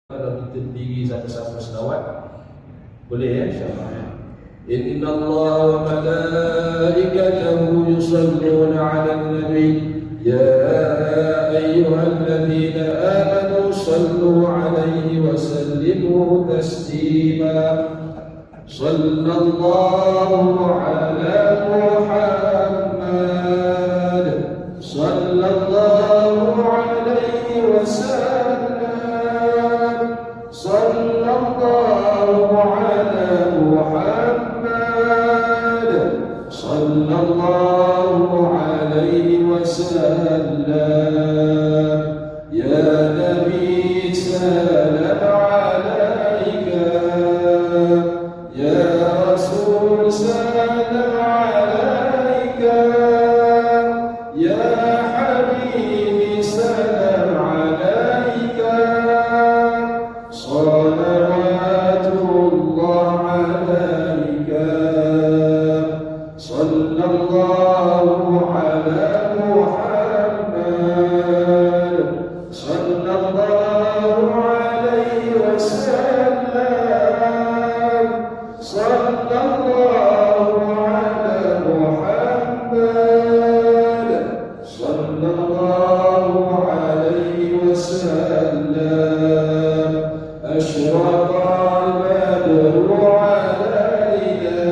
Kalau kita berdiri sama-sama selawat, boleh ya, insyaAllah ya. Inna Allah wa malaikatahu yusalluna ala nabi ya ayyuhalladzina amanu sallu alaihi wa sallimu taslima. Sallallahu ala Muhammad sallallahu alaihi wa sallam. Sallallahu ala Muhammad sallallahu alaihi wasallam. Ya Nabi salam alaika, ya Rasul salam alaika, ya Habibi salam alaika. Salawatullah alaika. Sallallahu ala Muhammad sallallahu alaihi wasallam. Sallallahu ala Muhammad sallallahu alaihi wasallam. أشرق البدر علينا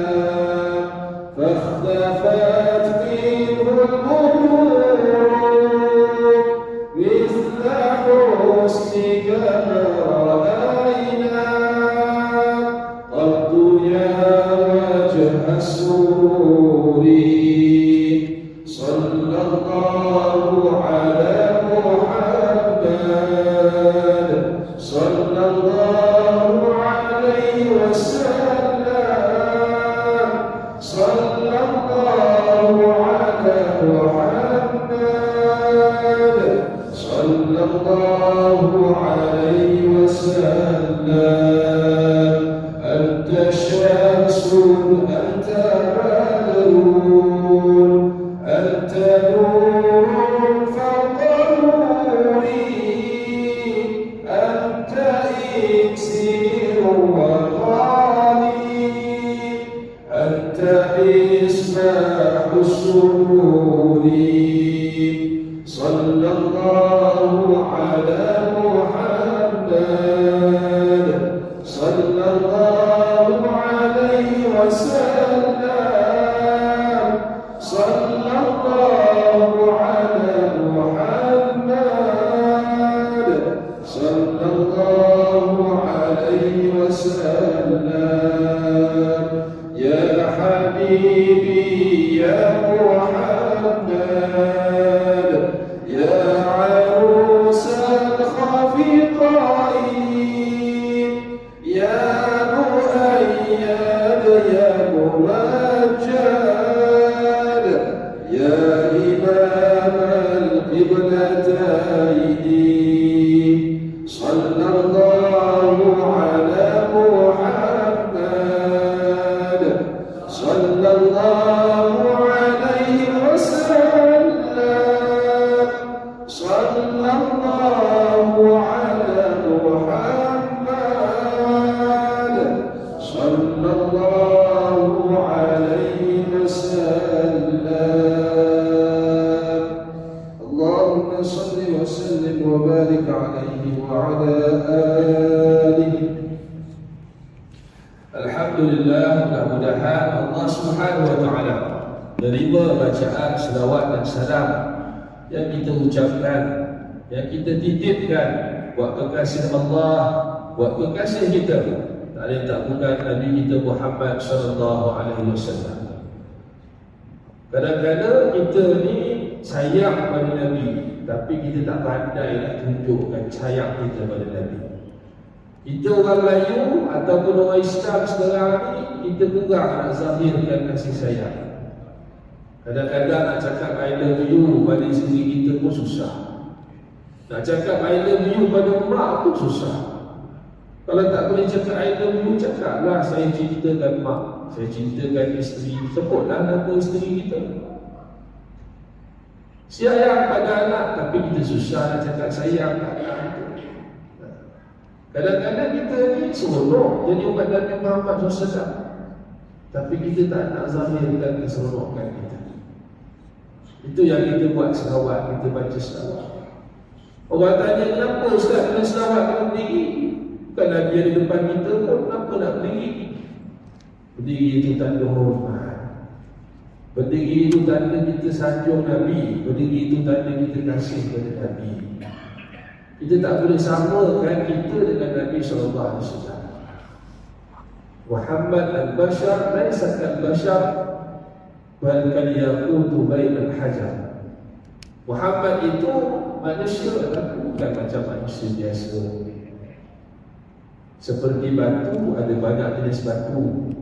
فاختفت منه النور مثل حسنك ما رأينا قد يا وجه السرور. صلى الله على محمد صلى الله عليه وسلم. صلى الله على محمد صلى الله عليه وسلم. أنت شمس أنت بدر أنت نور فوق نوري أنت إكسير وغالي أنت إصباح السرور. صلى الله على محمد صلى الله عليه وسلم. صلى الله على محمد صلى الله عليه وسلم. يا حبيبي يا محمد يا عروس الخفقين يا مؤيد يا ممجد يا إمام القبلتين. صلى الله على محمد صلى الله عليه وسلم. صلى الله على محمد صلى الله عليه وسلم. اللهم صل وسلم وبارك عليه وعلى آله. Alhamdulillah, mudah-mudahan Allah Subhanahu wa taala menerima bacaan selawat dan salam yang kita ucapkan, yang kita titipkan buat kekasih Allah, buat kekasih kita, tak lain tak bukan Nabi kita Muhammad sallallahu alaihi wasallam. Kadang-kadang kita ni sayang pada Nabi, tapi kita tak pandai nak tunjukkan sayang kita pada Nabi. Kita orang Melayu ataupun orang Islam sekarang ni, kita kurang nak zahirkan kasih sayang. Kadang-kadang nak cakap I love you pada isteri kita pun susah. Nak cakap I love you pada mak pun susah. Kalau tak boleh cakap I love you, cakaplah saya cintakan mak, saya cintakan isteri. Sebutlah nama isteri kita. Sayang pada anak, tapi kita susah nak cakap sayang pada anak. Kadang-kadang kita ni seronok jadi umat Nabi Muhammad SAW, tapi kita tak nak zahirkan keseronokan kita. Itu yang kita buat selawat, kita baca selawat. Orang tanya, kenapa Ustaz kena selawat kena berdiri? Bukan Nabi ada depan kita pun, kenapa nak berdiri? Berdiri itu tanda hormat. Berdiri itu tanda kita sanjung Nabi. Berdiri itu tanda kita kasih kepada Nabi. Kita tak boleh samakan kita dengan Nabi SAW. Muhammad al-Bashar laisa kal-Bashar bal kal-yaqutu bainal hajar. Muhammad itu manusia, tapi bukan macam manusia biasa. Seperti batu, ada banyak jenis batu.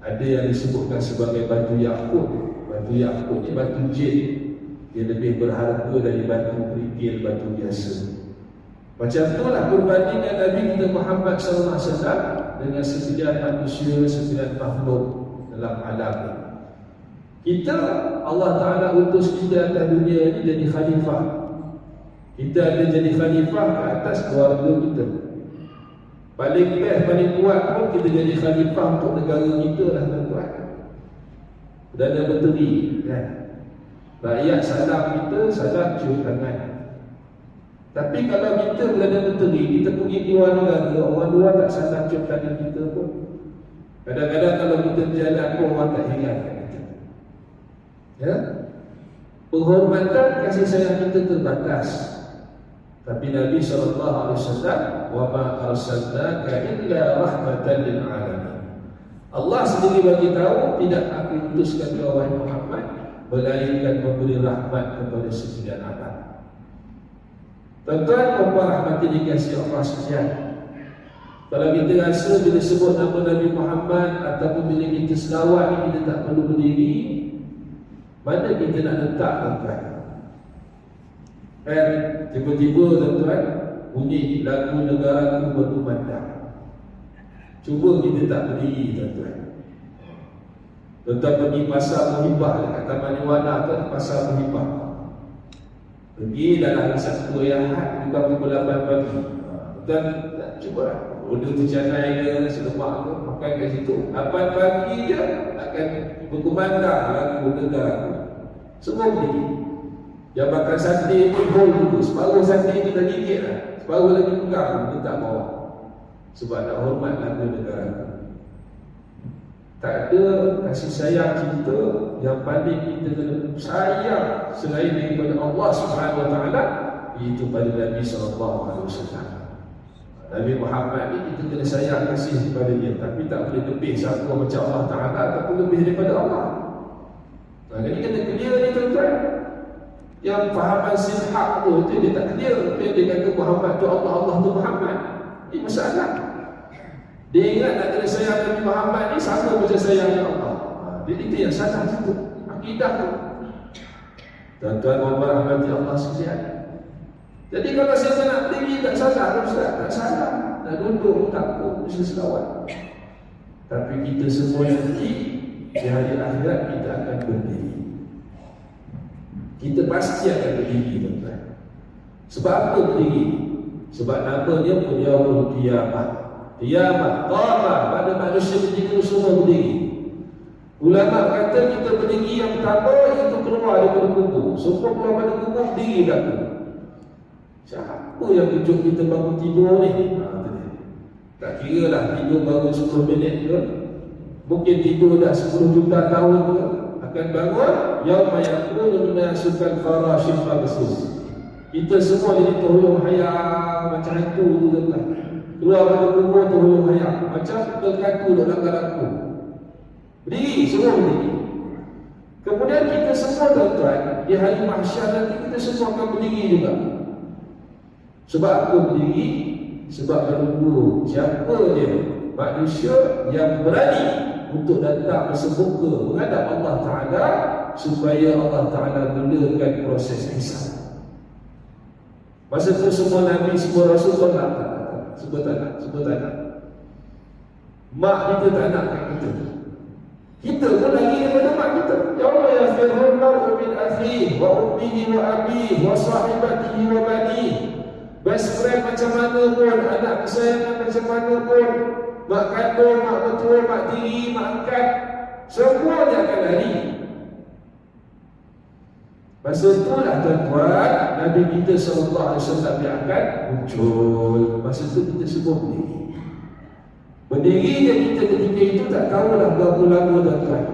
Ada yang disebutkan sebagai batu yakut. Batu yakut ni batu jin. Dia lebih berharga dari batu kerikil, batu biasa. Macam itulah perbandingan Nabi kita Muhammad SAW dengan sekian manusia, sekian makhluk dalam alam ini. Kita, Allah Ta'ala utus kita atas dunia ini jadi khalifah. Kita ada jadi khalifah ke atas keluarga kita. Paling best, paling kuat pun kita jadi khalifah untuk negara kita lah tuan-tuan. Perdana Menteri kan? Rakyat salam kita, salam cium tangan. Tapi kalau kita Perdana Menteri, kita pergi di luar negara, orang luar tak salam cium tangan kita pun. Kadang-kadang kalau kita berjalan pun orang tak ingat kita. Ya? Penghormatan kasih sayang kita terbatas. Tapi Nabi SAW, wa ma arsalnaka illa rahmatan lil alamin. Allah sendiri bagi tahu, tidak aku utuskan kau wahai Muhammad melainkan memberi rahmat kepada sekalian alam. Tuan-tuan, puan rahmati dikasihi Allah sekalian. Kalau kita rasa bila sebut nama Nabi Muhammad ataupun bila kita selawat kita tak perlu berdiri, mana kita nak letak tuan-tuan? Dan tiba-tiba tuan-tuan bunyi lagu negaraku berkumandang. Cuba kita tak berdiri tuan-tuan. Tuan-tuan pergi pasar Muhibah dekat Taman Iwana tu, pasar Muhibah. Pergi dalam satu Ahad juga pukul 8 pagi. Dan cuba order tercanai ke, selemak ke, makan kat situ. 8 pagi je akan berkumandang lagu negaraku. Semua berdiri. Yang makan sate pun hold dulu. Separuh sate itu dah gigit lah. Separuh lagi pegang, letak bawah. Sebab nak hormat lagu negara. Tak ada kasih sayang kita yang paling kita kena sayang selain daripada Allah SWT, iaitu pada Nabi SAW. Nabi Muhammad ni kita kena sayang kasih kepada dia, tapi tak boleh lebih sama macam Allah Ta'ala ataupun lebih daripada Allah. Jadi kena clear ni tuan-tuan. Yang fahaman silhaq tu dia tak clear. Dia kata Muhammad tu Allah, Allah tu Muhammad. Ini masalah. Dia ingat nak kena sayang Nabi Muhammad ni sama macam sayangnya Allah. Dia itu yang salah situ. Akidah tu. Tuan-tuan dan puan rahmati Allah sekalian. Jadi kalau saya nak berdiri tak salah, Ustaz, tak salah. Nak duduk tak pun mesti selawat. Tapi kita semua nanti di hari akhirat kita akan berdiri. Kita pasti akan berdiri tuan-tuan. Sebab apa berdiri? Sebab namanya pun yaumul qiyamah. Qiyamah, qamah, pada manusia berdiri semua berdiri. Ulama kata kita berdiri yang pertama itu keluar daripada kubur. Semua keluar daripada kubur berdiri kat tu. Siapa yang kejut kita bangun tidur ni? Tak kira lah tidur baru 10 minit ke, mungkin tidur dah 10 juta tahun ke, akan bangun yauma yakunu nasu kal farashil mabsus. Kita semua jadi terhuyung hayang macam hantu tu tuan. Keluar dari kubur terhuyung hayang macam terkaku dalam galaku. Berdiri, semua berdiri. Kemudian kita semua tuan-tuan di hari mahsyar nanti kita semua akan berdiri juga. Sebab apa berdiri? Sebab menunggu siapa dia manusia yang berani untuk datang bersemuka menghadap Allah Ta'ala supaya Allah Ta'ala mulakan proses hisab. Masa tu semua Nabi, semua Rasul tak nak. Semua tak nak, semua tak nak. Mak kita tak nak kat kita. Kita pun lagi daripada mak kita. Yauma yafirrul mar'u min akhihi wa ummihi wa abihi wa sahibatihi wa banihi. best friend macam mana pun, anak kesayangan macam mana pun, mak kandung, mak mertua, mak tiri, mak angkat, semuanya akan lari. Masa itulah tuan-tuan, Nabi kita SAW dia akan muncul. Masa itu kita semua berdiri. Berdiri je kita ketika itu tak tahulah berapa lama tuan-tuan.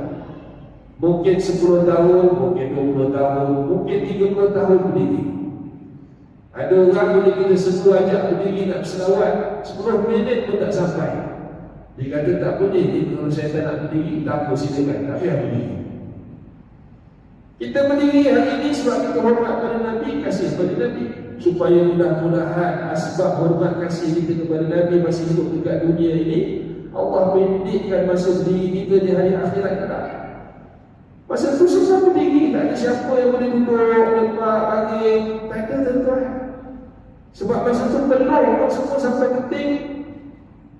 Mungkin 10 tahun, mungkin 20 tahun, mungkin 30 tahun berdiri. Ada orang boleh kita semua ajak berdiri nak berselawat 10 minit pun tak sampai. Dia kata tak boleh ni, kalau saya tak nak berdiri, tak apa silakan, tak payah berdiri. Kita berdiri hari ini sebab kita hormat pada Nabi, kasih kepada Nabi, supaya mudah-mudahan asbab hormat kasih kita kepada Nabi masih hidup dekat dunia ini, Allah pendekkan masa berdiri kita di hari akhirat kelak. Masa tu semua berdiri, tak ada siapa yang boleh duduk, lepak, baring, tak ada tuan-tuan. Sebab masa tu penuh semua sampai keting,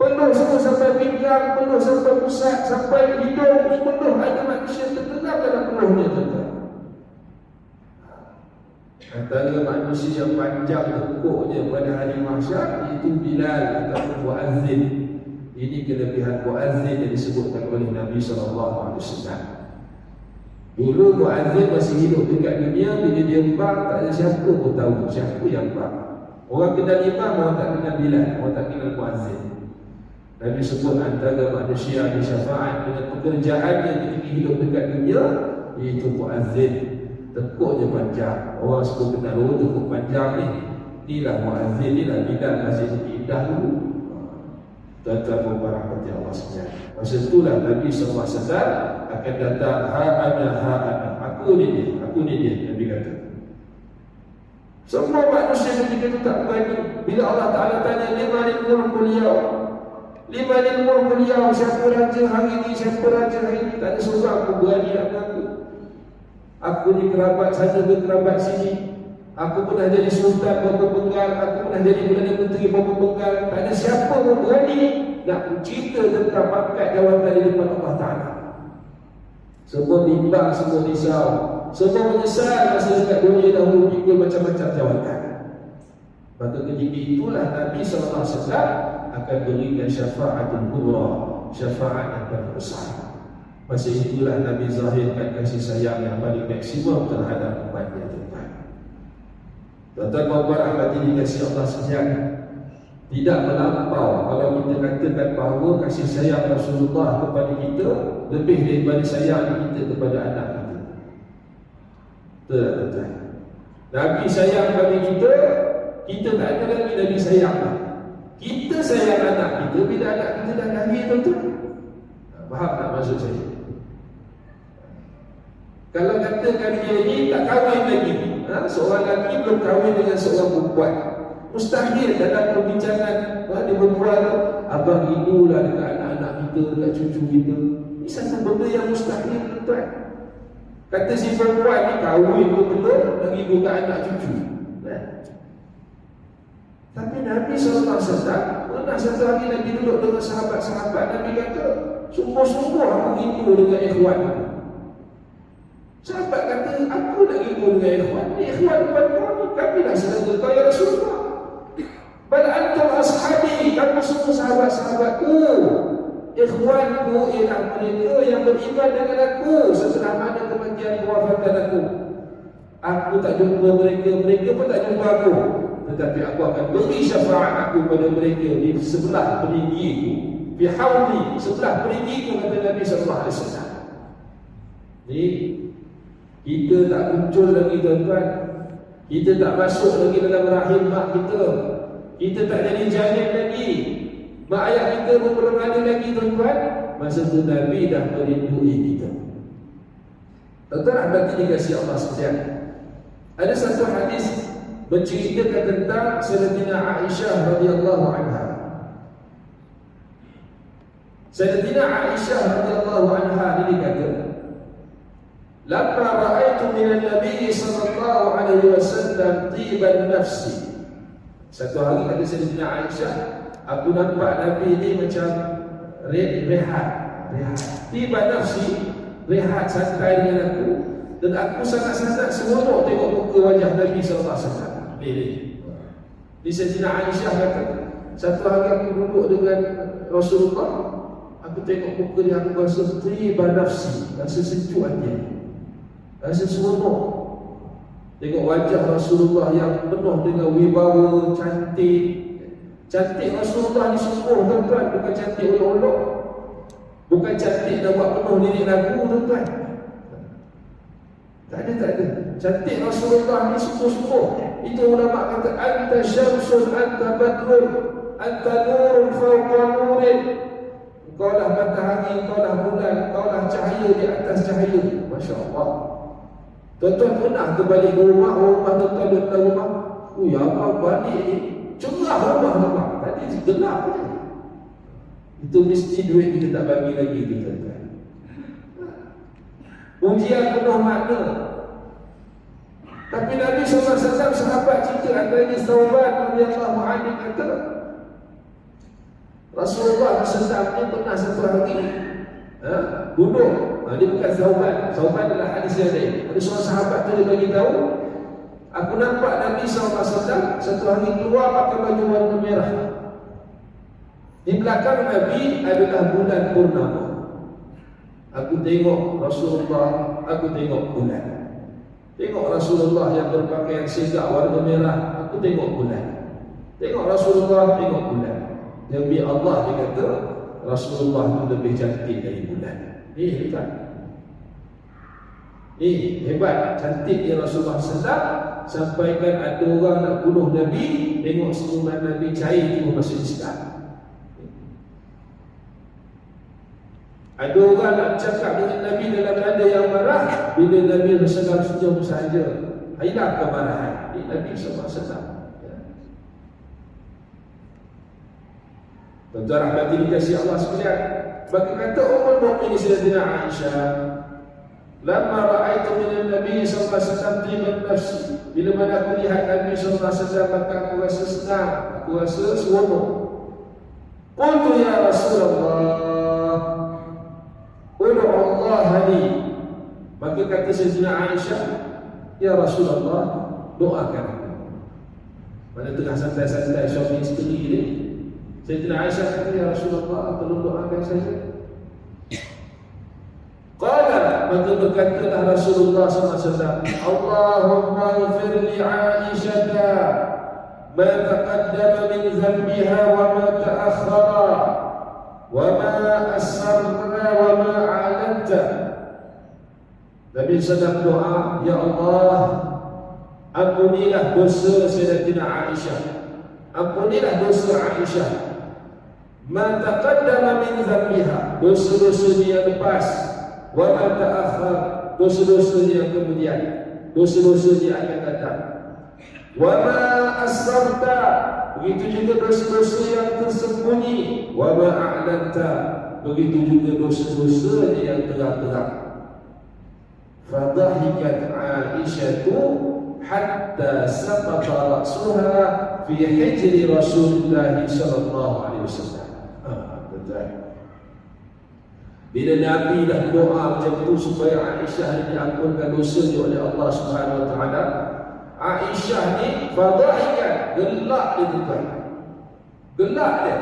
penuh semua sampai pinggang, penuh sampai pusat, sampai hidung, penuh ada manusia tertenang dalam penuhnya tuan-tuan. Antara manusia yang panjang tekuknya pada hari mahsyar itu Bilal ataupun muazzin. Ini kelebihan muazzin yang disebutkan oleh Nabi SAW. Dulu muazzin masih hidup dekat dunia, bila dia bang tak ada siapa pun tahu siapa yang bang. Orang kenal imam, orang tak kenal Bilal, orang tak kenal muazzin. Nabi sebut antara manusia di syafaat dengan pekerjaannya ketika hidup dekat dunia, iaitu muazzin. Tekuknya panjang. Orang semua kenal, oh tekuk panjang ni, inilah muazzin, inilah Bilal masih indah dulu. Tuan-tuan berahmati Allah sekalian. Masa itulah Nabi SAW akan datang, ha ana, aku ni dia, Nabi kata. Semua manusia ketika itu tak berani. Bila Allah Ta'ala tanya, limanil mulkul yaum, limanil mulkul yaum, siapa raja hari ini, siapa raja hari ini, tak ada seorang pun berani nak mengaku. Aku ni kerabat sana ke kerabat sini, aku pernah jadi sultan berapa penggal, aku pernah jadi Perdana Menteri berapa penggal. Tak ada siapa pun berani nak cerita tentang pangkat jawatan di depan Allah Ta'ala. Semua bimbang, semua risau, semua menyesal masa dekat dunia dahulu pikul macam-macam jawatan. Maka ketika itulah Nabi SAW akan berikan syafa'atul kubra, syafaat yang paling besar. Masa itulah Nabi zahirkan kasih sayang yang paling maksimum terhadap umatnya tuan-tuan. Tuan-tuan berahmati dikasihi Allah sekalian, tidak melampau kalau kita katakan bahawa kasih sayang Rasulullah kepada kita lebih daripada sayang kita kepada anak kita. Betul tak tuan-tuan? Nabi sayang kepada kita, kita tak ada lagi Nabi sayang. Kita sayang anak kita bila anak kita dah lahir tuan-tuan. Faham tak maksud saya? Kalau katakan dia ni tak kahwin lagi, seorang lelaki belum kahwin dengan seorang perempuan, mustahil dalam perbincangan dia berbual, abang rindulah dekat anak-anak kita, dekat cucu kita. Ini satu benda yang mustahil tuan. Kata si perempuan ni kahwin pun belum, nak rindu kat anak cucu. Tapi Nabi SAW pernah satu hari Nabi duduk dengan sahabat-sahabat, Nabi kata, sungguh-sungguh aku rindu dengan ikhwan aku. Sahabat kata, aku nak rindu dengan ikhwan. Ikhwan depan kami, kami dah selesai kau ya Rasulullah. Bal antum ashabi, kamu semua sahabat-sahabatku. Ikhwanku ialah mereka yang beriman dengan aku setelah mana kematian kewafatan aku. Aku tak jumpa mereka, mereka pun tak jumpa aku. Tetapi aku akan beri syafaat aku pada mereka di sebelah perigiku, fi hauli, sebelah perigiku, kata Nabi SAW. Ni kita tak muncul lagi tuan-tuan, kita tak masuk lagi dalam rahim mak kita, kita tak jadi janin lagi, mak ayah kita pun belum ada lagi tuan-tuan. Masa tu Nabi dah merindui kita. Tuan-tuan berarti dikasihi Allah sekalian, ada satu hadis menceritakan tentang Sayyidatina Aisyah radhiyallahu anha. Sayyidatina Aisyah radhiyallahu anha ini kata, "Lamma ra'aitu min an-nabiy sallallahu alaihi wasallam tiban nafsi." Satu hari kata Sayyidatina Aisyah, aku nampak Nabi ini macam rehat. Tiban nafsi, rehat santai dengan aku, dan aku sangat-sangat seronok tengok muka wajah Nabi sallallahu alaihi wasallam. Di Sayyidina Aisyah kata, satu hari aku duduk dengan Rasulullah, aku tengok muka dia, aku rasa tiba nafsi, rasa sejuk hati, rasa seronok. Tengok wajah Rasulullah yang penuh dengan wibawa, cantik. Cantik Rasulullah ni sungguh tuan-tuan, bukan cantik olok-olok, bukan cantik dah buat penuh lirik lagu tuan-tuan. Tak ada. Cantik Rasulullah ni sungguh-sungguh. Itu ulama kata, anta syamsun, anta badrun, anta nurun fawqa nurin. Engkau lah matahari, engkau lah bulan, engkau lah cahaya di atas cahaya. Masya Allah. Tuan-tuan pernah ke balik rumah tuan-tuan duduk dalam rumah, ya apa balik ni cerah rumah. Tadi gelap je. Itu mesti duit kita tak bagi lagi tuan-tuan. Ujian penuh makna. Tapi Nabi SAW sahabat cerita, antaranya Thawban radhiyallahu anhu kata, Rasulullah SAW ni pernah satu hari duduk. Dia bukan Thawban adalah hadis yang lain. Ada seorang sahabat tu dia bagi tahu, aku nampak Nabi SAW satu hari keluar pakai baju warna merah. Di belakang Nabi adalah bulan purnama. Aku tengok Rasulullah, aku tengok bulan. Tengok Rasulullah yang berpakaian segak warna merah, aku tengok bulan. Tengok Rasulullah, tengok bulan. Demi Allah dia kata, Rasulullah itu lebih cantik dari bulan. Hebat. Hebat, cantiknya Rasulullah sedap. Sampaikan ada orang nak bunuh Nabi, tengok senyuman Nabi cair itu masih Islam. Ada orang nak cakap dengan Nabi dalam nada yang marah, bila Nabi sedang senyum saja, hilang kemarahan. Nabi semua sedang. Tuan-tuan rahmati dikasihi Allah sekalian. Maka kata Ummul Mukminin Sayyidatina Aisyah, lamma ra'aitu min Nabi sallallahu alaihi wasallam tibat nafsi. Bila mana aku lihat Nabi sallallahu alaihi wasallam, maka aku rasa senang, aku rasa seronok. Qultu ya Rasulullah, ud'u Allah li. Maka kata Sayyidatina Aisyah, ya Rasulullah, doakan aku. Mana tengah santai-santai suami isteri ni, Sayyidina Aisyah kata, ya Rasulullah, tolong doakan saya. Qala, maka berkatalah Rasulullah SAW, Allahumma ighfir li Aisyata ma taqaddama min dhanbiha wa ma ta'akhkhara wa ma asrarna wa ma a'lanta. Nabi sedang doa, ya Allah, ampunilah dosa Sayyidatina Aisyah, ampunilah dosa Aisyah, ma taqaddama min dhanbiha, dosa-dosa dia lepas, wa ma ta'akhkhar, dosa-dosa dia kemudian, dosa-dosa dia akan datang, wa ma asrarta, begitu juga dosa-dosa yang tersembunyi, wa ma a'lanta, begitu juga dosa-dosa yang terang-terang. Fadhahikat Aisyatu hatta saqata ra'suha fi hijri Rasulullah sallallahu alaihi wasallam. Betul. Bila Nabi dah doa macam tu supaya Aisyah diampunkan dosanya oleh Allah Subhanahu wa taala, Aisyah ni fadhahikat, gelak dia tuan. Gelak dia.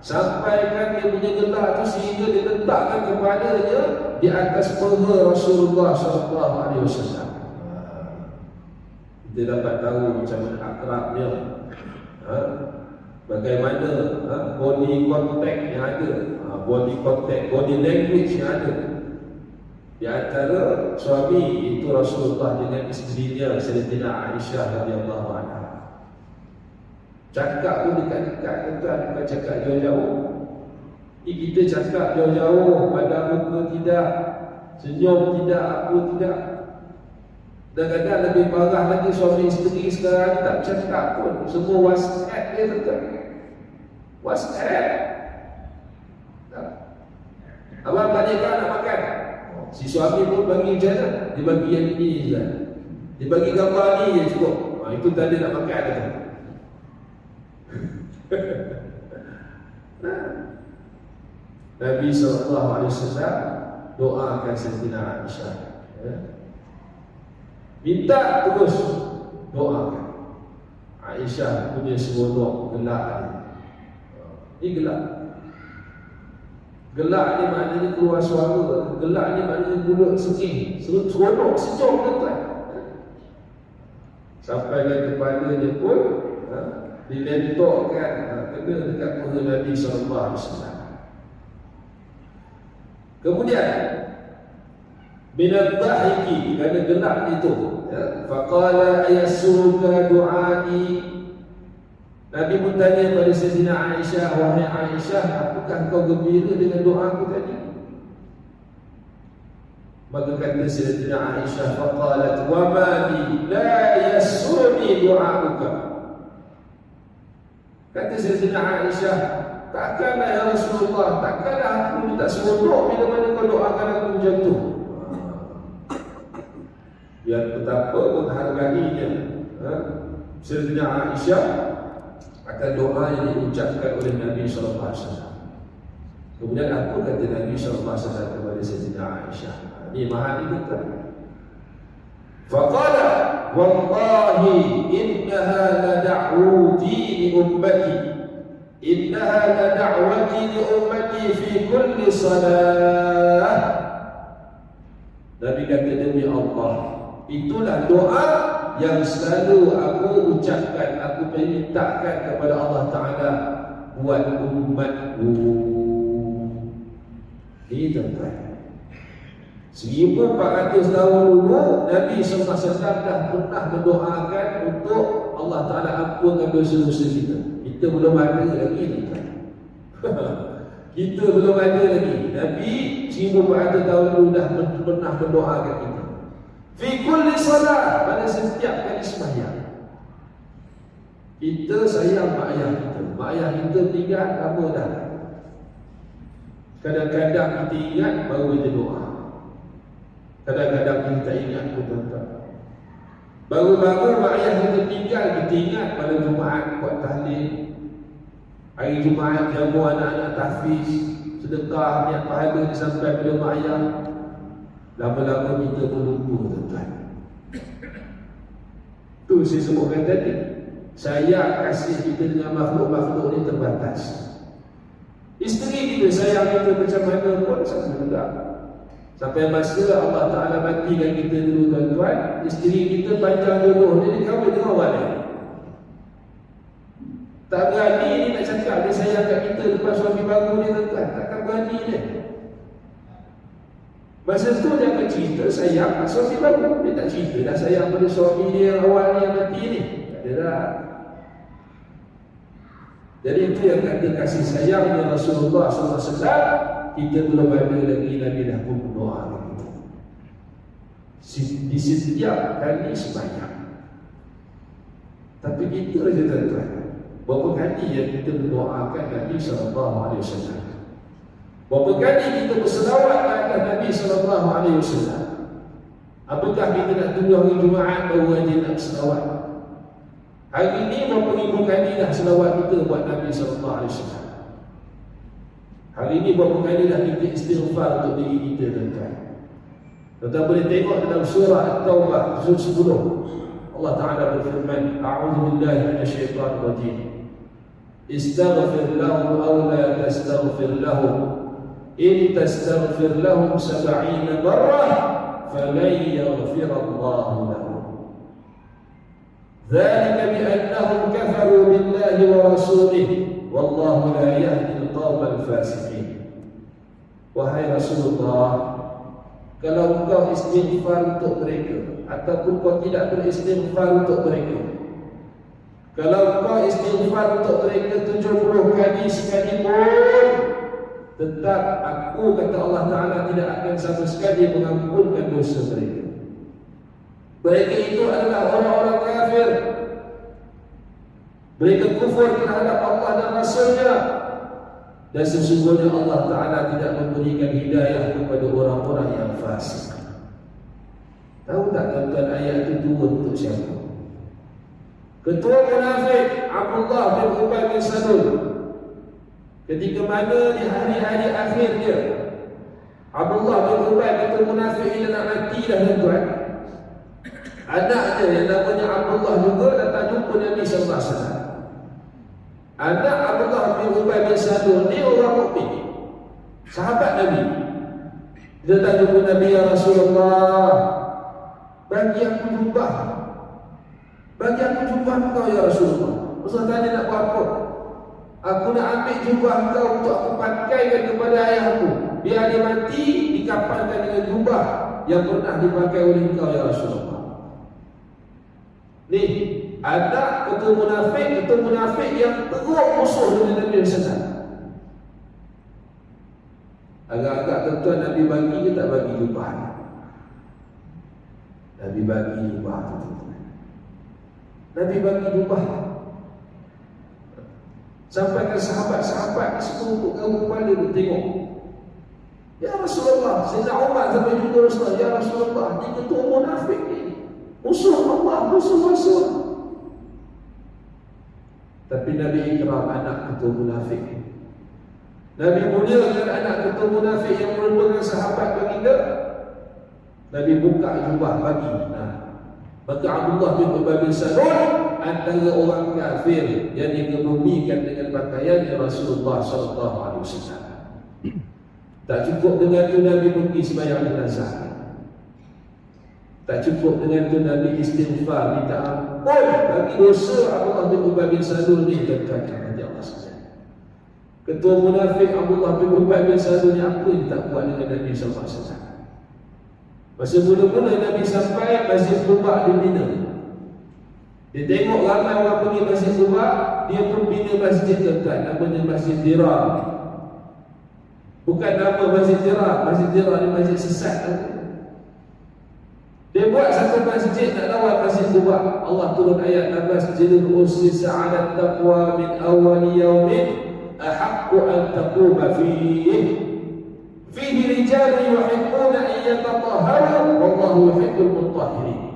Sampaikan dia punya gelak tu sehingga dia letakkan kepalanya di atas paha Rasulullah sallallahu alaihi wasallam. Kita dapat tahu macam mana akrabnya, bagaimana body contact yang ada, body contact, body language yang ada di antara suami itu Rasulullah dengan isterinya Sayyidatina Aisyah radhiyallahu anha. Cakap pun dekat-dekat, bukan cakap jauh-jauh. Kita cakap jauh-jauh, pada muka tidak, senyum tidak, apa tidak. Kadang-kadang lebih parah lagi suami isteri sekarang tak cakap pun, semua WhatsApp dia tetap. WhatsApp. Abang balik kan nak makan, si suami pun bagi macam mana? Dia bagi yang ini je. Dia bagi gambar ni je cukup. Itu tadi nak makan dah. Nabi SAW doakan Sayyidatina Aisyah, minta terus doakan. Aisyah punya seronok gelak ni. Ni gelak. Gelak ni maknanya keluar suara. Gelak ni maknanya mulut sengih. Seronok, sejuk tuan-tuan. Sampai ke kepala dia pun dilentokkan, kena dekat muka Nabi SAW. Kemudian minat dhahiki, kerana gelak itu, faqala ayasuruka du'ani. Nabi pun tanya pada Sayyidina Aisyah, wahai Aisyah, apakah kau gembira dengan doaku tadi? Maka kata Sayyidina Aisyah, faqalat wa ma li la yasurni du'auka. Kata Sayyidina Aisyah, takkanlah ya Rasulullah, takkanlah aku minta seronok bila mana kau doakan aku macam tu. Yang betapa menghargainya Sayyidina Aisyah akan doa yang diucapkan oleh Nabi SAW. Kemudian apa kata Nabi SAW kepada Sayyidina Aisyah? Ini mahal ini kan? Faqala wallahi innaha la da'wati li ummati, innaha la da'wati li ummati fi kulli salah. Nabi kata, demi Allah, itulah doa yang selalu aku ucapkan, aku mintakan kepada Allah Ta'ala buat umatku. Ini tuan-tuan, 1400 tahun dulu Nabi SAW dah pernah mendoakan untuk Allah Ta'ala ampunkan dosa-dosa kita. Kita belum ada lagi tuan-tuan. Kita belum ada lagi. Nabi 1400 tahun dulu dah pernah mendoakan kita. Fi kulli salat, pada setiap kali sembahyang. Kita sayang mak ayah kita. Mak ayah kita tinggal apa dah. Kadang-kadang kita ingat baru kita doa. Kadang-kadang kita tak ingat pun tuan-tuan. Baru-baru mak ayah kita tinggal, kita ingat pada Jumaat buat tahlil. Hari Jumaat jamu anak-anak tahfiz, sedekah, niat pahala sampai pada mak ayah. Lama-lama kita pun lupa tuan-tuan. Tu saya sebutkan tadi, sayang kasih kita dengan makhluk-makhluk ni terbatas. Isteri kita sayang kita macam mana pun sama juga. Sampai masa Allah Ta'ala matikan kita dulu tuan-tuan, isteri kita panjang jodoh dia kahwin dengan orang lain. Tak berani ni nak cakap dia sayang kat kita lepas suami baru ni tuan-tuan. Takkan berani dia. Masa tu dia akan cerita sayang kat suami baru. Dia tak cerita dah sayang pada suami dia yang awal ni yang mati ni. Tak ada dah. Jadi itu yang kata kasih sayangnya Rasulullah SAW. Kita belum ada lagi, Nabi dah pun berdoa lagi. Di setiap kali sembahyang. Tapi kita saja tuan-tuan, berapa kali yang kita mendoakan Nabi SAW? Berapa kali kita berselawat kepada Nabi SAW? Apakah kita nak tunggu hari Jumaat baru aja nak selawat? Hari ini berapa ribu kali dah selawat kita buat Nabi SAW? Hari ini berapa kali dah kita istighfar untuk diri kita tuan-tuan? Tuan-tuan boleh tengok dalam surah At-Taubah surah 10. Allah Ta'ala berfirman, A'udhu billahi minasyaitanir rajim. Istaghfir lahum aw la tastaghfir lahum. In tastaghfir lahum 70 marrah falan yaghfir Allah lahum. Dzalika bi annahum kafaru billahi wa rasulihi wallahu la yahdi al-qawmal fasiqin. Wahai Rasulullah, kalau engkau istighfar untuk mereka ataupun kau tidak beristighfar untuk mereka, kalau engkau istighfar untuk mereka 70 kali sekalipun, tetap aku, kata Allah Ta'ala, tidak akan sama sekali mengampunkan dosa mereka. Mereka itu adalah orang-orang kafir. Mereka kufur terhadap Allah dan Rasulnya. Dan sesungguhnya Allah Ta'ala tidak memberikan hidayah kepada orang-orang yang fasik. Tahu tak tuan-tuan ayat itu turun untuk siapa? Ketua munafik Abdullah bin Ubay bin Salul. Ketika mana di hari-hari akhirnya Abdullah bin Ubay kata munafik ini nak mati dah tuan-tuan. Anaknya yang namanya Abdullah juga datang jumpa pun Nabi SAW. Anak Abdullah bin Ubay bin Salul ni orang mukmin, sahabat Nabi. Dia tanya kepada Nabi, ya Rasulullah, bagi aku jubah. Bagi aku jubah engkau ya Rasulullah. Rasulullah tanya nak buat apa? Aku nak ambil jubah engkau untuk aku pakaikan kepada ayahku. Biar dia mati, dikapankan dengan jubah yang pernah dipakai oleh engkau ya Rasulullah. Ni, ada ketua munafik yang teruk musuh dengan Nabi SAW. Agak-agak tuan Nabi bagi ke tak bagi jubah? Nabi bagi jubah tuan. Nabi bagi jubah. Sampai ke sahabat-sahabat semua untuk kau kepala dia tengok. Ya Rasulullah, Sayyidina Umar sampai jumpa Rasulullah, ya Rasulullah, ni ketua munafik ni, musuh Allah, musuh Rasul. Tapi Nabi ikram anak ketua munafik. Nabi muliakan anak ketua munafik yang merupakan sahabat baginda. Nabi buka jubah bagi. Maka Abdullah bin Ubay bin Salul antara orang kafir yang dikebumikan dengan pakaian Rasulullah SAW. Tak cukup dengan itu Nabi pergi sembahyang jenazah. Tak cukup dengan itu Nabi istighfar, minta ampun bagi dosa Abdullah bin Ubay bin Salul ni. Ketua munafik Abdullah bin Ubay bin Salul ni apa yang tak buat dengan Nabi SAW? Masa mula-mula Nabi sampai Masjid Quba di Mina, dia tengok ramai orang pergi Masjid Quba, dia pun bina masjid dekat, namanya Masjid Dirar. Bukan nama Masjid Dirar, Masjid Dirar ni masjid sesat. Dia buat satu masjid nak lawan Masjid Quba. Allah turun ayat, Masjidul ussisa 'ala taqwa min awwal yawmin ahaqqu an taquma fihi. Fihi rijalun yuhibbuna an yatatahharu wallahu yuhibbul mutahhirin.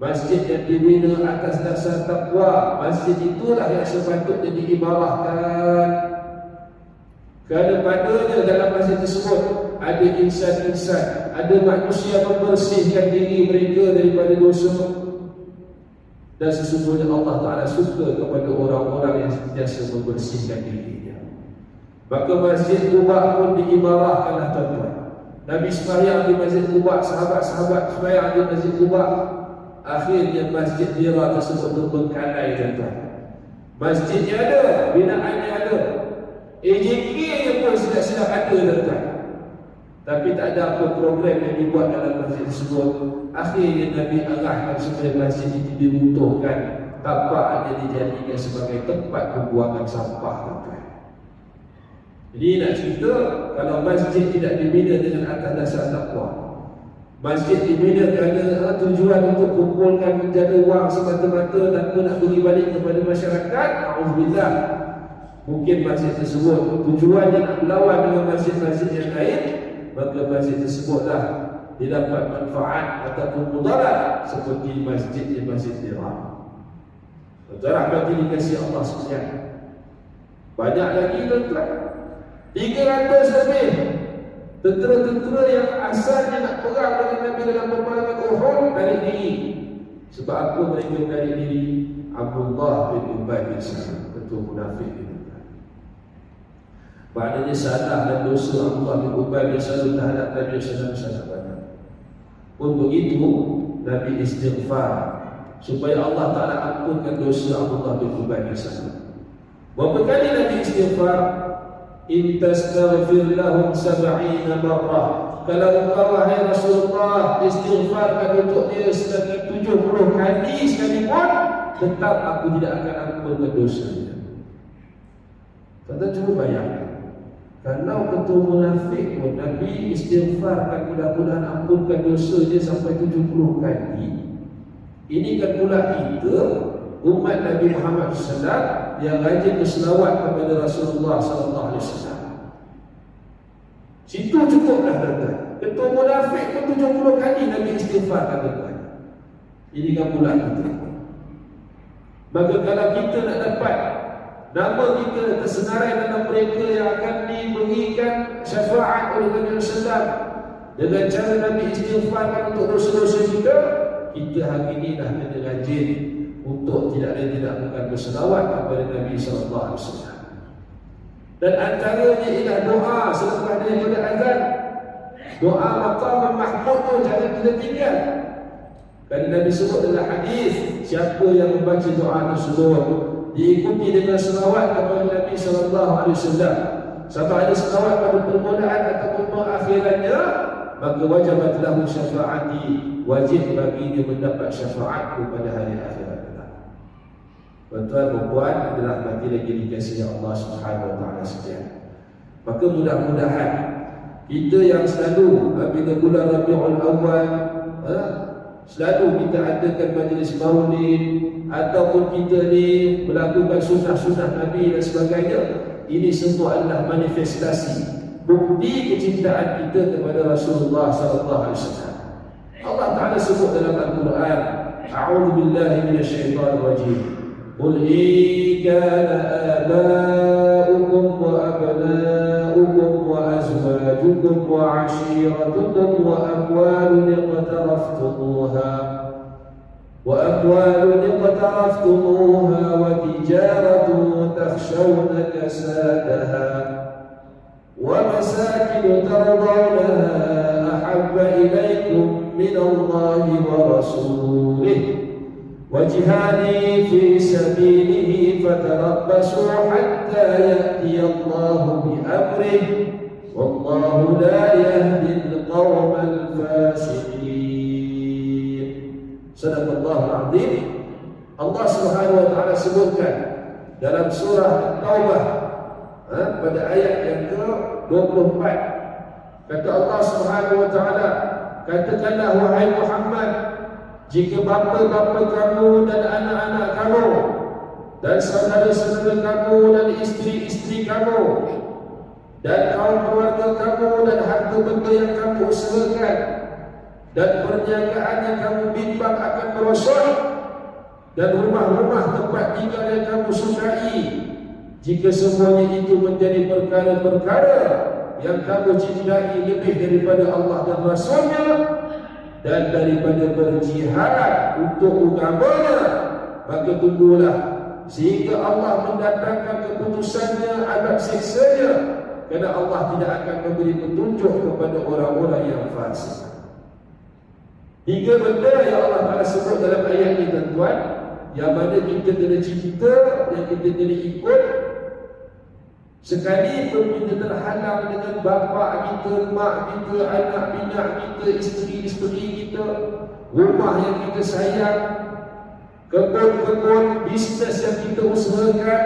Masjid yang dibina atas dasar takwa, masjid itulah yang sepatutnya diibarahkan. Kerana padanya dalam masjid tersebut ada insan-insan, ada manusia membersihkan diri mereka daripada dosa. Dan sesungguhnya Allah Ta'ala suka kepada orang-orang yang sentiasa membersihkan dirinya. Maka Masjid Quba pun diibarahkanlah tuan-tuan. Nabi sembahyang di Masjid Quba, sahabat-sahabat sembahyang di Masjid Quba. Akhirnya Masjid Dirar tersebut terbengkalai tuan-tuan. Masjidnya ada, binaannya ada, AJK-nya pun silap-silap ada tuan-tuan. Tapi tak ada apa program yang dibuat dalam masjid tersebut. Akhirnya Nabi arahkan supaya masjid itu diruntuhkan, tanpa ada dijadikan sebagai tempat pembuangan sampah tuan-tuan. Jadi nak cerita, kalau masjid tidak dibina dengan atas dasar takwa, masjid dibina kerana tujuan untuk kumpulkan menjaga wang semata-mata tanpa nak beri balik kepada masyarakat, alhamdulillah, mungkin masjid tersebut tujuannya nak melawan dengan masjid-masjid yang lain, maka masjid tersebutlah didapat manfaat ataupun mudarat seperti masjid Dirar. Rahmati dikasihi Allah sekalian. Banyak lagi tuan-tuan, 300 lebih tentera-tentera yang asalnya nak perang dengan Nabi dalam peperangan Uhud tarik diri. Sebab apa mereka tarik diri? Abdullah bin Ubay bin Salul, ketua munafik itu. Maknanya salah dan dosa Abdullah bin Ubay bin Salul terhadap Nabi SAW sangat banyak. Untuk itu Nabi istighfar supaya Allah Ta'ala ampunkan dosa Abdullah bin Ubay bin Salul. Berapa kali Nabi istighfar? In tastaghfir lahum 70 marrah. Kalau engkau wahai Rasulullah istighfarkan untuk dia selagi 70 kali sekalipun, tetap aku tidak akan ampunkan dosanya. Tuan-tuan cuba bayangkan, kalau ketua munafik pun Nabi istighfarkan mudah-mudahan ampunkan dosa dia sampai 70 kali. Ini kan pula kita umat Nabi Muhammad SAW yang rajin berselawat kepada Rasulullah SAW. Situ cukuplah tuan-tuan. Ketua munafik pun 70 kali Nabi istighfarkan tuan-tuan. Ini kan pula kita. Maka kalau kita nak dapat nama kita tersenarai dalam mereka yang akan diberikan syafaat oleh Nabi SAW dengan cara Nabi istighfarkan untuk dosa-dosa kita, kita hari ini dah kena rajin untuk tidak lain tidak bukan berselawat kepada Nabi sallallahu alaihi wasallam. Dan antaranya ialah doa selepas daripada azan. Doa maqam mahmud tu jangan kita tinggal. Kerana Nabi sebut dalam hadis, siapa yang membaca doa tersebut diikuti dengan selawat kepada Nabi sallallahu alaihi wasallam, sama ada selawat pada permulaan ataupun perakhirannya, maka wajibat lahu syafaati, wajib baginya mendapat syafaatku pada hari akhirat. Tuan-tuan dan puan adalah mati lagi dikasihi Allah Subhanahu wa taala sekalian. Maka mudah-mudahan kita yang selalu bila bulan Rabiul Awal selalu kita adakan majlis maulid ataupun kita ni melakukan sunnah-sunnah Nabi dan sebagainya, ini semua adalah manifestasi bukti kecintaan kita kepada Rasulullah sallallahu alaihi wasallam. Allah Taala sebut dalam Al-Quran, a'udzu billahi minasyaitonir rajim. Qul in kana aba'ukum wa abna'ukum wa azwajukum wa 'ashiratukum wa amwalun اقترفتموها وتجارة تخشون كسادها ومساكن ترضونها أحب إليكم من الله ورسوله وجهاد في سبيله فتربصوا حتى يأتي الله بأمره والله لا يهدي القوم الفاسقين. Sadaqallahul Azim. Allah Subhanahu wa taala sebutkan dalam surah At-Taubah pada ayat yang ke-24, kata Allah Subhanahu wa taala, katakanlah wahai Muhammad, jika bapa-bapa kamu dan anak-anak kamu dan saudara-saudara kamu dan isteri-isteri kamu dan kaum keluarga kamu dan harta benda yang kamu usahakan dan perniagaan yang kamu bimbang akan merosot dan rumah-rumah tempat tinggal yang kamu sukai, jika semuanya itu menjadi perkara-perkara yang kamu cintai lebih daripada Allah dan Rasulnya dan daripada berjihad untuk agamanya, maka tunggulah sehingga Allah mendatangkan keputusannya, adab siksanya, kerana Allah tidak akan memberi petunjuk kepada orang-orang yang fasik. 3 benda yang Allah Ta'ala sebut dalam ayat ini, tuan-tuan, yang mana kita kena cinta, yang kita kena ikut. Sekalipun kita terhalang dengan bapa kita, mak kita, anak pinak kita, isteri-isteri kita, rumah yang kita sayang, kebun-kebun, bisnes yang kita usahakan.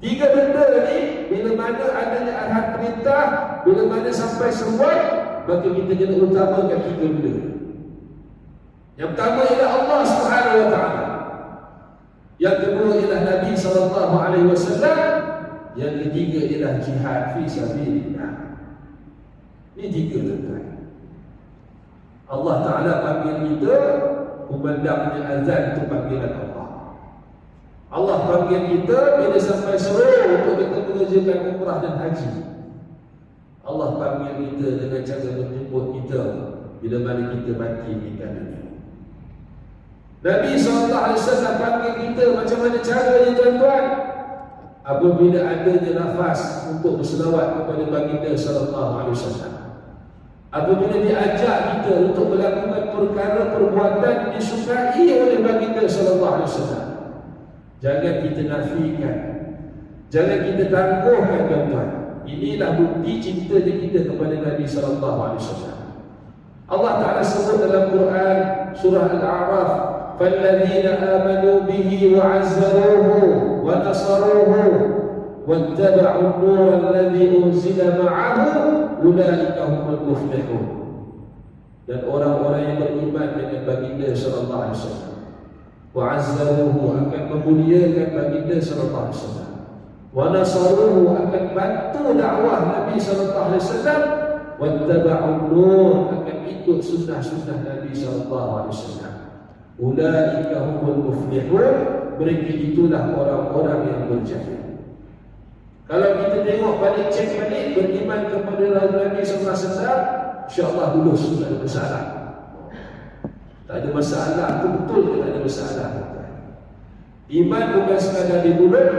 3 benda ni, bila mana adanya arahan perintah, bila mana sampai seruan, maka kita kena utamakan 3 benda. Yang pertama ialah Allah Subhanahu wa taala. Yang kedua ialah Nabi sallallahu alaihi wasallam. Yang ketiga ialah jihad fi sabilillah. Ini 3, tuan-tuan. Allah Taala panggil kita, kumandangnya azan itu panggilan Allah. Allah panggil kita bila sampai seru untuk kita mengerjakan umrah dan haji. Allah panggil kita dengan cara menjemput kita bila mana kita mati meninggal dunia. Nabi SAW panggil kita macam mana caranya, tuan-tuan? Apabila adanya nafas untuk berselawat kepada baginda sallallahu alaihi wasallam. Apabila diajak kita untuk melakukan perkara perbuatan yang disukai oleh baginda sallallahu alaihi wasallam, jangan kita nafikan, jangan kita tangguhkan, tuan-tuan. Inilah bukti cintanya kita kepada Nabi sallallahu alaihi wasallam. Allah Taala sebut dalam Quran surah Al-A'raf, فَالَّذِينَ آمَنُوا بِهِ وَعَزَّرُوهُ وَنَصَرُوهُ وَاتَّبَعُوا النُّورَ الَّذِي أُنزِلَ مَعَهُ أُولَئِكَ هُمُ الْمُفْلِحُونَ. Dan orang-orang yang beriman dengan baginda sallallahu alaihi wasallam, wa'azzaruhu, akan memuliakan baginda sallallahu alaihi wasallam, wa nasaruhu, akan bantu dakwah Nabi sallallahu alaihi wasallam, wattaba'un nur, akan ikut sunnah-sunnah Nabi sallallahu alaihi wasallam. Ulaika humul muflihun, mereka itulah orang-orang yang berjaya. Kalau kita tengok balik, cek balik, beriman kepada Nabi sallallahu alaihi wasallam, insya-Allah lulus, tidak ada masalah. Tak ada masalah, itu betul ke tak ada masalah? Iman bukan sekadar di mulut,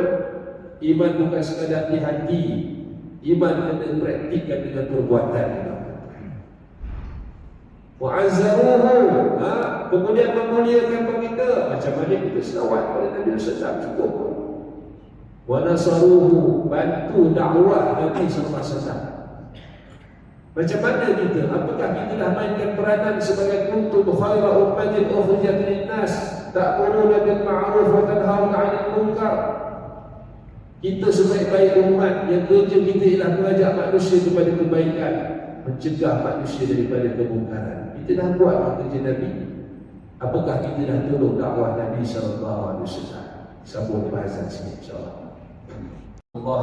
iman bukan sekadar di hati, iman kena praktikkan dengan perbuatan. Wa'azzaruhu, kemudian memuliakan baginda. Macam mana kita selawat pada Nabi SAW cukup. Wa nasaruhu, bantu dakwah Nabi SAW. Macam mana kita? Apakah kita dah mainkan peranan sebagai kuntum khaira ummatin ukhrijat linnas ta'muruna bil ma'ruf wa tanhauna 'anil munkar? Kita sebaik-baik umat yang kerja kita ialah mengajak manusia kepada kebaikan, mencegah manusia daripada kemungkaran. Kita dah buat kerja Nabi. Apakah kita dah tolong dakwah Nabi sallallahu alaihi wasallam? Sambung bahasan sini insya-Allah. Allah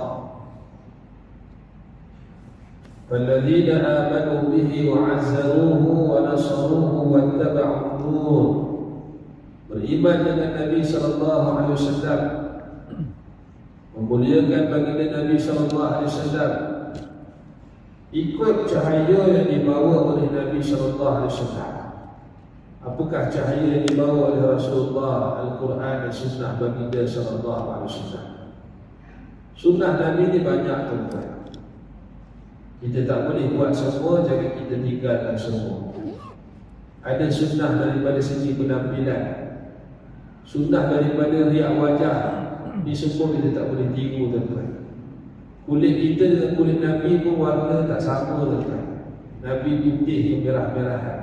فَالَّذِينَ آمَنُوا بِهِ وَعَزَّرُوهُ وَنَصَرُوهُ وَاتَّبَعُوا النُّورَ. Beriman dengan Nabi sallallahu alaihi wasallam, memuliakan baginda Nabi sallallahu alaihi wasallam, ikut cahaya yang dibawa oleh Nabi sallallahu alaihi wasallam. Apakah cahaya yang dibawa oleh Rasulullah, Al-Quran dan Sunnah baginda sallallahu alaihi wasallam? Sunnah Nabi ni banyak tuan-tuan. Kita tak boleh buat semua, jangan kita tinggalkan semua. Ada sunnah daripada segi penampilan, sunnah daripada riak wajah. Ini semua kita tak boleh tiru tuan-tuan. Kulit kita dengan kulit Nabi pun warna tak sama tuan-tuan. Nabi putih merah-merahan.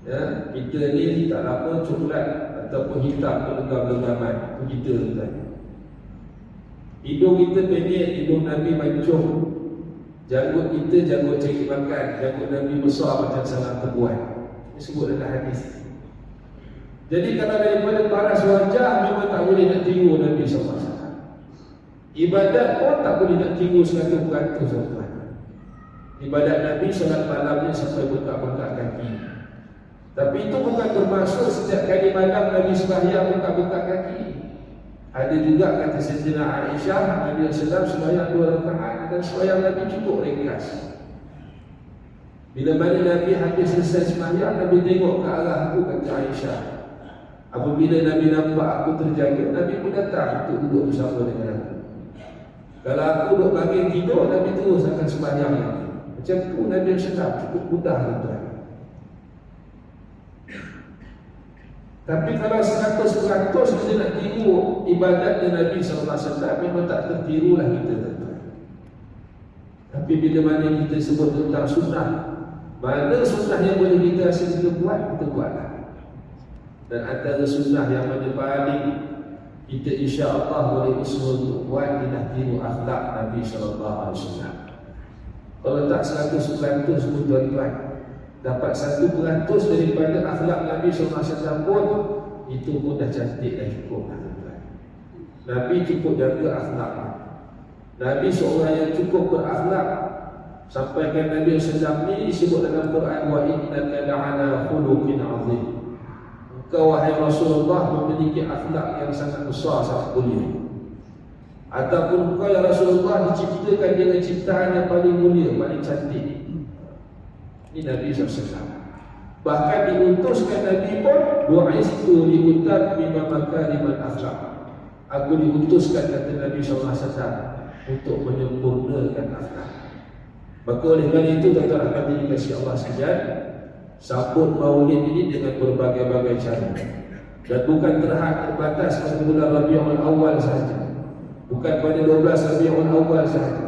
Ya, kita ni tak apa coklat ataupun hitam lenggam-lenggaman. Itu kita tuan-tuan. Hidung kita pendek, hidung Nabi mancung. Janggut kita janggut cari makan, janggut Nabi besar macam sangat tebuan. Ini sebut dalam hadis. Jadi kalau daripada paras wajah memang tak boleh nak tiru Nabi SAW. Ibadat pun tak boleh nak tiru 100% tuan-tuan. Ibadat Nabi solat malamnya sampai bengkak-bengkak kaki. Tapi itu bukan termasuk setiap kali malam Nabi sembahyang bengkak-bengkak kaki. Ada juga kata Sayyidina Aisyah, Nabi SAW sembahyang 2 rakaat dan sembahyang Nabi cukup ringkas. Bila mana Nabi habis selesai sembahyang, Nabi tengok ke arah aku, kata Aisyah. Apabila Nabi nampak aku terjaga, Nabi pun datang untuk duduk bersama dengan aku. Kalau aku duduk bagian tidur, Nabi terus akan sembahyang lagi. Macam tu Nabi SAW cukup mudah tuan-tuan. Tapi kalau 100% kita nak tiru ibadat Nabi SAW, memang tak tertirulah kita tuan-tuan. Tapi bila mana kita sebut tentang sunnah, mana sunnah yang boleh kita rasa kita buatlah. Dan antara sunnah yang mana paling kita insya-Allah boleh usaha untuk buat, kita tiru akhlak Nabi SAW. Kalau tak 100% tuan-tuan, dapat 1% daripada akhlak Nabi SAW pun, itu pun dah cantik, dah cukup tuan-tuan. Nabi cukup jaga akhlak. Nabi seorang yang cukup berakhlak. Sampaikan Nabi SAW ni disebut dalam Quran, wa innaka la'ala khuluqin 'azim. Engkau wahai Rasulullah memiliki akhlak yang sangat besar, sangat mulia. Ataupun engkau ya Rasulullah diciptakan dengan ciptaan yang paling mulia, paling cantik. Ini Nabi SAW. Bahkan diutuskan Nabi pun, bu'istu liutammima makarimal akhlak. Aku diutuskan, kata Nabi SAW, untuk menyempurnakan akhlak. Maka oleh kerana itu, tuan-tuan hadirin dikasihi Allah sekalian, sambut maulid ini dengan berbagai-bagai cara. Dan bukan terbatas pada bulan Rabiul Awal sahaja, bukan pada 12 Rabiul Awal sahaja.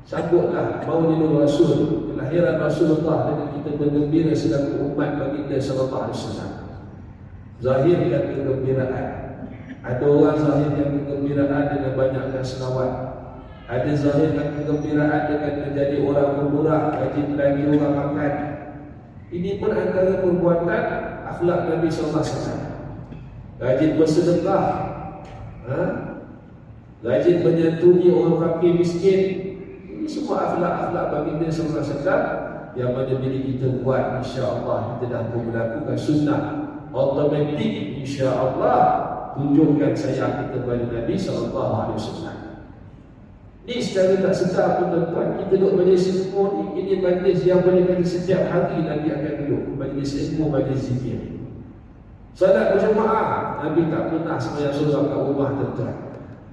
Sambutlah maulidul Rasul, kelahiran Rasulullah, dengan kita bergembira selaku umat baginda sallallahu alaihi wasallam. Zahirkan kegembiraan. Ada orang zahirkan kegembiraan dengan banyakkan selawat. Ada zahirkan kegembiraan dengan menjadi orang pemurah, rajin bagi orang makan. Ini pun antara perbuatan akhlak Nabi sallallahu alaihi wasallam. Rajin bersedekah, rajin menyantuni orang fakir miskin. Ini semua akhlak-akhlak baginda sallallahu alaihi wasallam yang mana bila kita buat, insya-Allah kita dah melakukan sunnah, automatik insya-Allah tunjukkan sayang kita kepada Nabi sallallahu alaihi wasallam. Ni secara tak sedar pun tuan-tuan, kita duduk majlis ilmu ni, ini majlis yang boleh kata setiap hari Nabi akan duduk majlis ilmu, majlis zikir. Salat berjemaah, Nabi tak pernah sembahyang surau kat rumah tuan-tuan.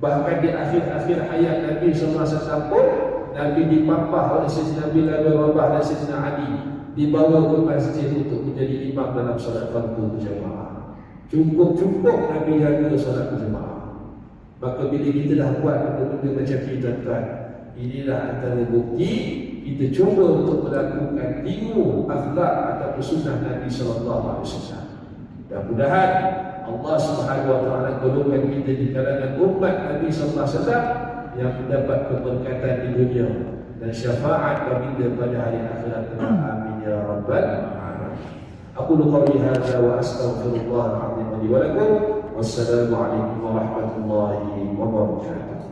Bahkan di akhir-akhir hayat Nabi SAW pun, Nabi dipapah oleh Sayyidina Bilal bin Rabah dan Sayyidina Ali, dibawa ke masjid untuk menjadi imam dalam salat fardu berjemaah. Cukup-cukup Nabi jaga salat berjemaah. Maka bila kita dah buat benda-benda macam ni tuan-tuan, inilah antara bukti kita cuba untuk melakukan tiru akhlak atau sunnah Nabi SAW. Mudah-mudahan Allah Subhanahu Wa Taala golongkan kita di kalangan umat Nabi SAW yang mendapat keberkatan di dunia dan syafaat baginda pada hari akhirat. Amin ya rabbal alamin. Aku qawli hadza wa astaghfirullah al-azim li wa lakum. Wassalamu alaikum warahmatullahi wabarakatuh.